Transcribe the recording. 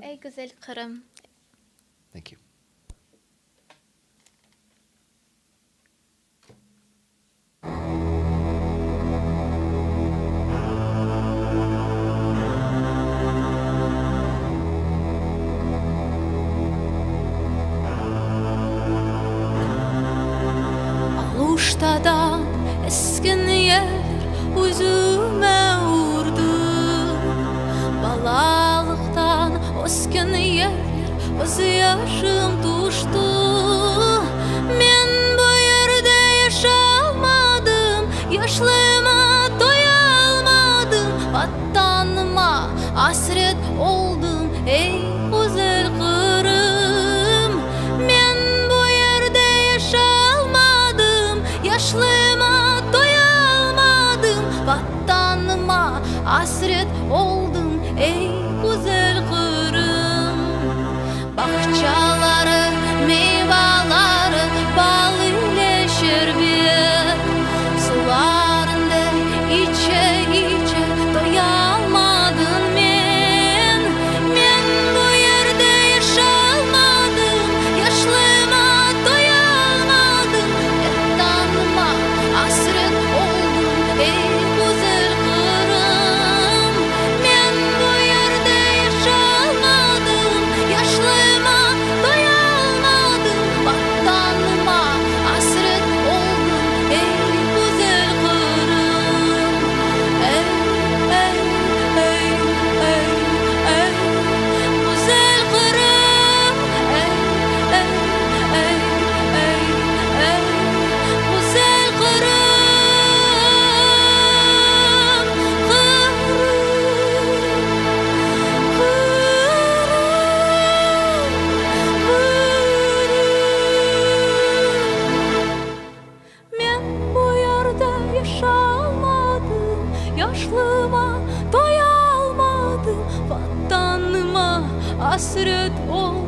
Ey güzel Kırım. Thank you. Aluştadan eskin yer üzüme vurdu. Balalıktan oskin yer öz yaşım tuştu. Men bu yerde yaşamadım, yaşlığıma doyalmadım. Vatanıma hasret oldum ey güzel Kırım. Men bu yerde yaşamadım, yaşlığıma doyalmadım. Vatanıma hasret oldum ey güzel Kırım. Bahçaları, meyveleri, bal ile şerbet, sularında içe içe doyalmadım men. Men bu yerde yaşamadım, yaşlığıma doyalmadım. Vatanıma hasret oldum ey güzel Kırım. Men bu yerde yaşamadım, yaşlığıma doyalmadım. Vatanıma hasret oldum ey güzel Kırım. Ey, ey, ey, ey, ey, güzel Kırım. Ey, ey, ey, ey, ey, güzel Kırım. Men bu yerde yaşamadım, yaşlığıma doyalmadım. Vatanıma hasret oldum